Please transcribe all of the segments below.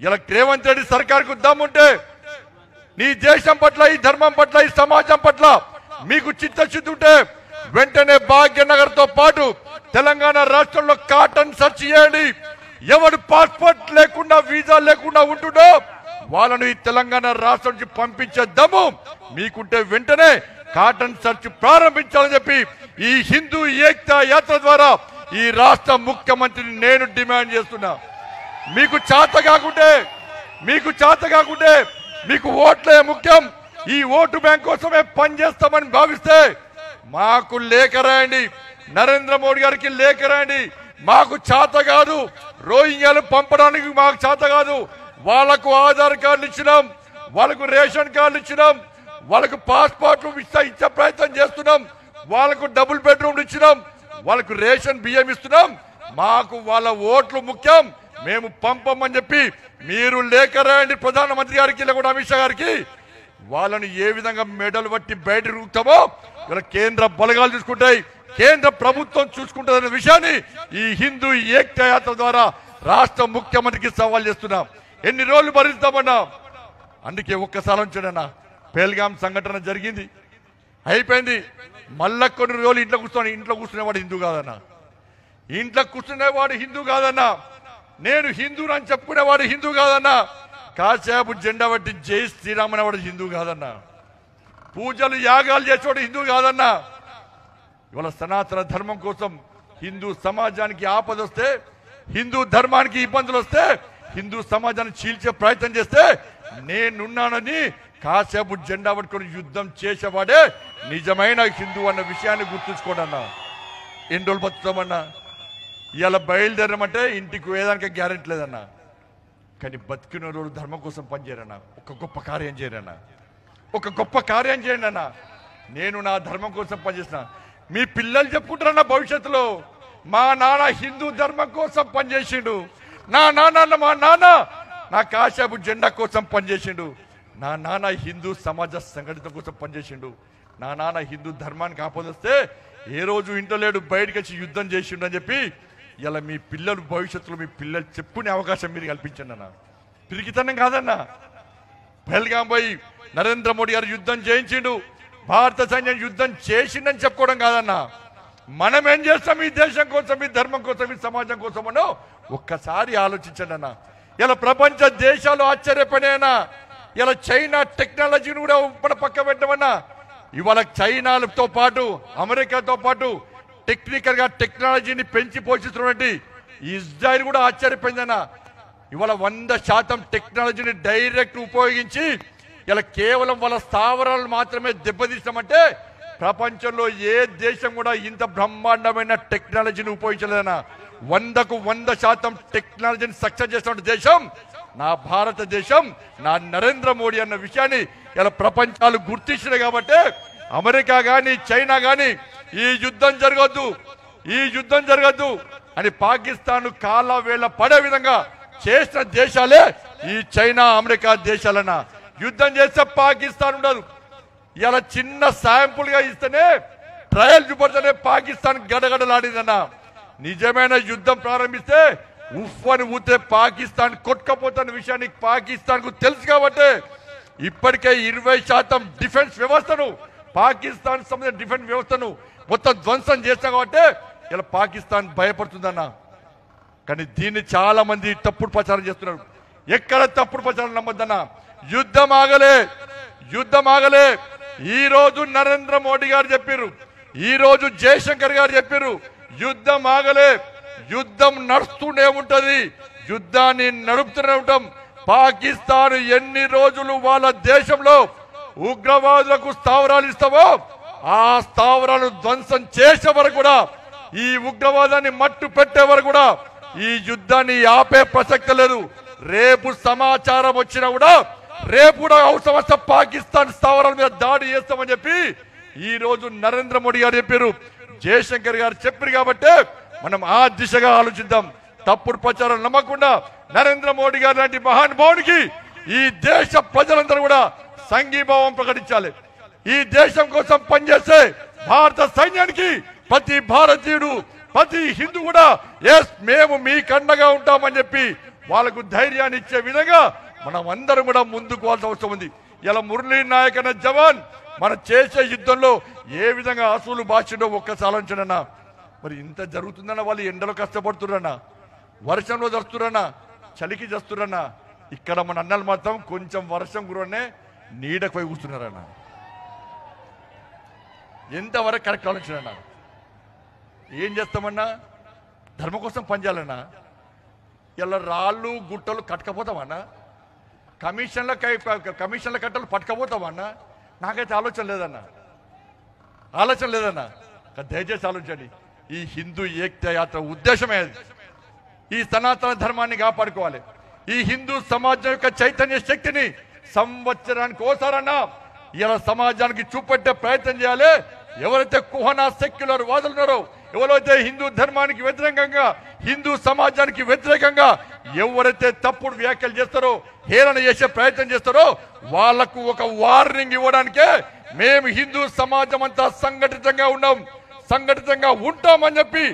ఇలా రేవంత్ రెడ్డి సర్కార్కు దమ్ముంటే నీ దేశం పట్ల, ఈ ధర్మం పట్ల, ఈ సమాజం పట్ల మీకు చిత్తశుద్ధి ఉంటే వెంటనే భాగ్యనగర్ తో పాటు తెలంగాణ రాష్ట్రంలో కాటన్ సెర్చ్ చేయండి. ఎవడు పాస్పోర్ట్ లేకుండా, వీసా లేకుండా ఉంటుండో వాళ్ళను ఈ తెలంగాణ రాష్ట్రం నుంచి పంపించే దమ్ము మీకుంటే వెంటనే కాటన్ సెర్చ్ ప్రారంభించాలని చెప్పి ఈ హిందూ ఏకతా యాత్ర ద్వారా ఈ రాష్ట్ర ముఖ్యమంత్రిని నేను డిమాండ్ చేస్తున్నా. మీకు చేత కాకుంటే మీకు ఓట్లే ముఖ్యం, ఈ ఓటు బ్యాంక్ కోసమే పనిచేస్తామని భావిస్తే మాకు లేఖ రాయండి, నరేంద్ర మోడీ గారికి లేఖ రాయండి. మాకు చేత కాదు, రోహింగ్యాలు పంపడానికి మాకు చేత కాదు. వాళ్ళకు ఆధార్ కార్డులు ఇచ్చినాం, వాళ్ళకు రేషన్ కార్డులు ఇచ్చినాం, వాళ్ళకు పాస్పోర్ట్లు ఇచ్చే ప్రయత్నం చేస్తున్నాం, వాళ్ళకు డబుల్ బెడ్రూమ్లు ఇచ్చినాం, వాళ్ళకు రేషన్ బియ్యం ఇస్తున్నాం. మాకు వాళ్ళ ఓట్లు ముఖ్యం, మేము పంపమని చెప్పి మీరు లేఖ రాయండి ప్రధానమంత్రి గారికి, లేకుండా అమిత్ షా గారికి. వాళ్ళని ఏ విధంగా మెడలు పట్టి బయట రూపుతామో ఇలా కేంద్ర బలగాలు చూసుకుంటాయి, కేంద్ర ప్రభుత్వం చూసుకుంటుందనే విషయాన్ని ఈ హిందూ ఏకతా యాత్ర ద్వారా రాష్ట్ర ముఖ్యమంత్రికి సవాల్ చేస్తున్నాం. ఎన్ని రోజులు భరిస్తామన్నా? అందుకే ఒక్కసారి ఉంచాడన్నా, పేల్గాం సంఘటన జరిగింది, అయిపోయింది. మళ్ళా కొన్ని రోజులు ఇంట్లో కూర్చునేవాడు హిందూ కాదన్నా, ఇంట్లో కూర్చునేవాడు హిందూ కాదన్నా, నేను హిందూ అని చెప్పుకునేవాడు హిందూ కాదన్నా, కాసేపు జెండా బట్టి జై శ్రీరామ్ అనేవాడు హిందూ కాదన్నా, పూజలు యాగాలు చేసేవాడు హిందూ కాదన్నా. ఇవాళ సనాతన ధర్మం కోసం హిందూ సమాజానికి ఆపద వస్తే, హిందూ ధర్మానికి ఇబ్బందులు వస్తే, హిందూ సమాజాన్ని చీల్చే ప్రయత్నం చేస్తే నేనున్నానని కాసేపు జెండా పట్టుకొని యుద్ధం చేసేవాడే నిజమైన హిందూ అన్న విషయాన్ని గుర్తుంచుకోడన్నా. ఎన్ని రోజులు బతుకుతామన్నా? ఇలా బయలుదేరమంటే ఇంటికి వేదానికి గ్యారెంటీ లేదన్నా. కానీ బతికిన రోజు ధర్మం కోసం పనిచేయరన్నా, ఒక గొప్ప కార్యం చేయరన్నా, ఒక గొప్ప కార్యం చేయండి అన్న. నేను నా ధర్మం కోసం పనిచేసిన, మీ పిల్లలు చెప్పుకుంటారన్న భవిష్యత్తులో మా నాన్న హిందూ ధర్మం కోసం పనిచేసిండు, మా నాన్న నా కాసేపు జెండా కోసం పనిచేసిండు, నా నాన్న హిందూ సమాజ సంఘటిత కోసం పనిచేసిండు, నా నాన్న హిందూ ధర్మానికి ఆపదొస్తే ఏ రోజు ఇంట్లో లేడు, బయటకు వచ్చి యుద్ధం చేసిండు అని చెప్పి ఇలా మీ పిల్లలు భవిష్యత్తులో మీ పిల్లలు చెప్పుకునే అవకాశం మీరు కల్పించండి అన్న. పిరికితనం కాదన్నా. పహల్గాం పోయి నరేంద్ర మోడీ గారు యుద్ధం చేయించిండు, భారత సైన్యం యుద్ధం చేసిండని చెప్పుకోవడం కాదన్నా. మనం ఏం చేస్తాం ఈ దేశం కోసం, ఈ ధర్మం కోసం, ఈ సమాజం కోసం అనో ఒక్కసారి ఆలోచించండి అన్న. ఇలా ప్రపంచ దేశాలు ఆశ్చర్యపడేనా? ఇలా చైనా టెక్నాలజీని కూడా మన పక్క పెట్టమన్నా. ఇవాళ చైనాతో పాటు అమెరికాతో పాటు టెక్నికల్ గా టెక్నాలజీని పెంచి పోషిస్తున్నటువంటి ఇజ్రాయిల్ కూడా ఆశ్చర్యపోయిందన్న. ఇవాళ 100% టెక్నాలజీని డైరెక్ట్ ఉపయోగించి ఇలా కేవలం వాళ్ళ స్థావరాలు మాత్రమే దెబ్బతీస్తామంటే ప్రపంచంలో ఏ దేశం కూడా ఇంత బ్రహ్మాండమైన టెక్నాలజీని ఉపయోగించలేదన్న. 100కు 100% టెక్నాలజీని సక్సెస్ చేస్తున్న దేశం నా భారతదేశం, నా నరేంద్ర మోడీ అన్న విషయాన్ని ఇలా ప్రపంచాలు గుర్తించినాయి. కాబట్టి అమెరికా గాని చైనా గాని ఈ యుద్ధం జరగద్దు అని పాకిస్తాన్ కాళ్ళ వేళ పడే విధంగా చేసిన దేశాలే ఈ చైనా అమెరికా దేశాలన్న. యుద్ధం చేస్తే పాకిస్తాన్ ఉండదు. ఇలా చిన్న శాంపుల్ గా ఇస్తేనే, ట్రయల్ చూపడితేనే పాకిస్తాన్ గడగడలాడిందన్న. నిజమైన యుద్ధం ప్రారంభిస్తే ఉఫ్ అని ఊతే పాకిస్తాన్ కొట్టుకపోతున్న విషయాన్ని పాకిస్తాన్ కు తెలుసు. కాబట్టి ఇప్పటికే 20% డిఫెన్స్ వ్యవస్థను, పాకిస్తాన్ సంబంధించిన డిఫెన్స్ వ్యవస్థను మొత్తం ధ్వంసం చేస్తాం. కాబట్టి ఇలా పాకిస్తాన్ భయపడుతుందన్న. కానీ దీన్ని చాలా మంది తప్పుడు ప్రచారం చేస్తున్నారు. ఎక్కడ తప్పుడు ప్రచారం నమ్మద్దన్న. యుద్ధం ఆగలే. ఈ రోజు నరేంద్ర మోడీ గారు చెప్పారు, ఈ రోజు జయశంకర్ గారు చెప్పారు, యుద్ధం ఆగలే, యుద్ధం నడుస్తూనే ఉంటది, యుద్ధాన్ని నడుపుతూనే ఉంటాం. పాకిస్తాన్ ఎన్ని రోజులు వాళ్ళ దేశంలో ఉగ్రవాదులకు స్థావరాలు ఇస్తావో ఆ స్థావరాలను ధ్వంసం చేసే వరకు కూడా, ఈ ఉగ్రవాదాన్ని మట్టు పెట్టే వరకు కూడా ఈ యుద్ధాన్ని ఆపే ప్రసక్తి లేదు. రేపు సమాచారం వచ్చినా కూడా రేపు కూడా అవసరం వస్తే పాకిస్తాన్ స్థావరాల మీద దాడి చేస్తామని చెప్పి ఈ రోజు నరేంద్ర మోడీ గారు చెప్పారు, జయశంకర్ గారు చెప్పారు. కాబట్టి మనం ఆ దిశగా ఆలోచిద్దాం. తప్పుడు ప్రచారం నమ్మకుండా నరేంద్ర మోడీ గారు లాంటి మహానుభావునికి ఈ దేశ ప్రజలందరూ కూడా సంఘీభావం ప్రకటించాలి. ఈ దేశం కోసం పనిచేసే భారత సైన్యానికి ప్రతి భారతీయుడు, ప్రతి హిందూ కూడా ఎస్ మేము మీ కండగా ఉంటామని చెప్పి వాళ్ళకు ధైర్యాన్ని ఇచ్చే విధంగా మనం అందరం కూడా ముందుకు పోవాల్సిన అవసరం ఉంది. ఇలా మురళీ నాయక్ అనే జవాన్ మన చేసే యుద్ధంలో ఏ విధంగా అసూలు బాచిండో ఒక్కసారి ఆలోచించండి. మరి ఇంత జరుగుతుందన్న వాళ్ళు ఎండలో కష్టపడుతురన్నా, వర్షంలో చస్తురన్నా, చలికి చస్తురన్నా. ఇక్కడ మన అన్నలు మాత్రం కొంచెం వర్షం గురనే నీడకు పోయి కూర్చున్నారన్న. ఎంతవరకు కరెక్ట్ ఆలోచన? ఏం చేస్తామన్నా? ధర్మం కోసం పనిచేయాలన్నా. ఇలా రాళ్ళు గుట్టలు కట్టకపోతామన్నా, కమిషన్ల కట్టలు పట్టుకపోతామన్నా. నాకైతే ఆలోచన లేదన్నా. దయచేసి ఆలోచించండి. ఈ హిందూ ఏకతా యాత్ర ఉద్దేశమే అది. ఈ సనాతన ధర్మాన్ని కాపాడుకోవాలి. ఈ హిందూ సమాజం యొక్క చైతన్య శక్తిని సంవత్సరానికి ఓసారన్నా ఇలా సమాజానికి చూపెట్టే ప్రయత్నం చేయాలి. ఎవరైతే కుహనా సెక్యులర్ వాదులు ఉన్నారో, ఎవరైతే హిందూ ధర్మానికి వ్యతిరేకంగా, హిందూ సమాజానికి వ్యతిరేకంగా ఎవరైతే తప్పుడు వ్యాఖ్యలు చేస్తారో, హేళన చేసే ప్రయత్నం చేస్తారో వాళ్లకు ఒక వార్నింగ్ ఇవ్వడానికే మేము హిందూ సమాజం అంతా సంఘటితంగా ఉంటామని చెప్పి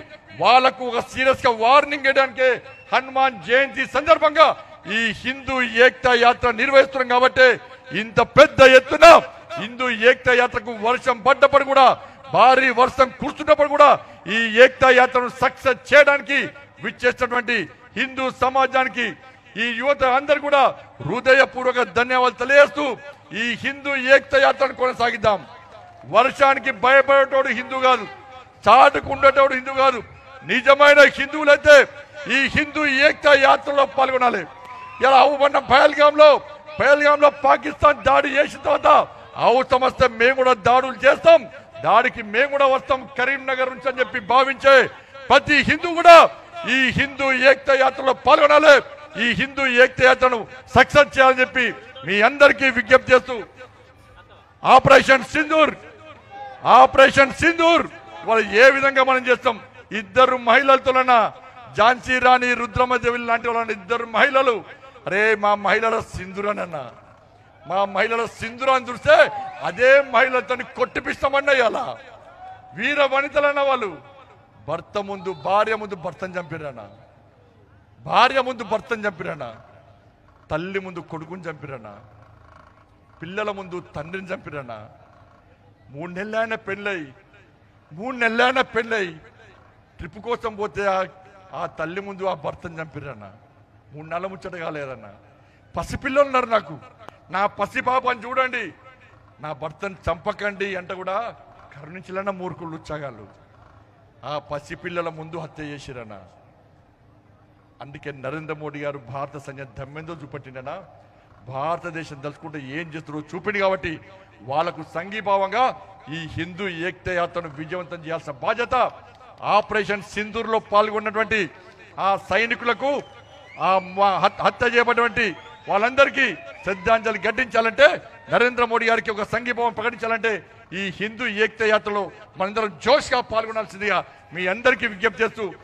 వాళ్లకు ఒక సీరియస్ గా వార్నింగ్ ఇవ్వడానికే హనుమాన్ జయంతి సందర్భంగా ఈ హిందూ ఏకతా యాత్ర నిర్వహిస్తున్నాం. కాబట్టి ఇంత పెద్ద ఎత్తున హిందూ ఏకతా యాత్రకు వర్షం పడ్డప్పుడు కూడా, భారీ వర్షం కురుస్తున్నప్పుడు కూడా ఈ ఏకతా యాత్రను సక్సెస్ చేయడానికి విచ్చేసినటువంటి హిందూ సమాజానికి, ఈ యువత అందరు కూడా హృదయపూర్వక ధన్యవాదాలు తెలియజేస్తూ ఈ హిందూ ఏకతా యాత్రను కొనసాగిద్దాం. వర్షానికి భయపడేటోడు హిందూ కాదు, చాటుకు ఉండేటోడు హిందూ కాదు. నిజమైన హిందువులైతే ఈ హిందూ ఏకతా యాత్రలో పాల్గొనాలి. ఇలా అవుబన్న పహల్గాంలో పాకిస్తాన్ దాడి చేసిన తర్వాత అవసరం వస్తే మేము కూడా దాడులు చేస్తాం, దాడికి మేము కూడా వస్తాం కరీంనగర్ నుంచి అని చెప్పి భావించే ప్రతి హిందూ కూడా ఈ హిందూ ఏకతా యాత్రలో పాల్గొనాలి. ఈ హిందూ ఏకతా యాత్రను సక్సెస్ చేయాలని చెప్పి మీ అందరికీ విజ్ఞప్తి చేస్తూ ఆపరేషన్ సింధూర్ వాళ్ళు ఏ విధంగా మనం చేస్తాం. ఇద్దరు మహిళలతోనన్నా, ఝాన్సీ రాణి, రుద్రమదేవి లాంటి వాళ్ళ ఇద్దరు మహిళలు, అరే మా మహిళల సింధూరనన్నా, మా మహిళల సింధూరాన్ని చూస్తే అదే మహిళలతో కొట్టిపిస్తామన్నా. ఇలా వీర వనితలన్న వాళ్ళు భార్య ముందు భర్తను చంపిరన్నా, తల్లి ముందు కొడుకుని చంపిరన్నా, పిల్లల ముందు తండ్రిని చంపిరన్నా. 3 నెలలైన పెళ్ళై ట్రిప్ కోసం పోతే ఆ తల్లి ముందు ఆ భర్తను చంపిరన్నా. 3 నెలల ముచ్చట కాలేదన్నా. పసిపిల్లలు ఉన్నారు నాకు, నా పసిపాపని చూడండి, నా భర్తను చంపకండి అంటే కూడా కరుణించలేన మూర్ఖులు ఉచ్చాగాళ్ళు ఆ పసిపిల్లల ముందు హత్య చేసిరన్నా. అందుకే నరేంద్ర మోడీ గారు భారత సైన్యం దమ్మెందో చూపెట్టిండనా, భారతదేశం తలుచుకుంటే ఏం చేస్తారో చూపింది. కాబట్టి వాళ్లకు సంఘీభావంగా ఈ హిందూ ఏకతా యాత్రను విజయవంతం చేయాల్సిన బాధ్యత ఆపరేషన్ సింధూర్ లో పాల్గొన్నటువంటి ఆ సైనికులకు, ఆ హత్య చేయబడినటువంటి వాళ్ళందరికీ శ్రద్ధాంజలి ఘటించాలంటే, నరేంద్ర మోడీ గారికి ఒక సంఘీభావం ప్రకటించాలంటే ఈ హిందూ ఏకతా యాత్రలో మనందరం జోష్గా పాల్గొనాల్సిందిగా మీ అందరికీ విజ్ఞప్తి చేస్తూ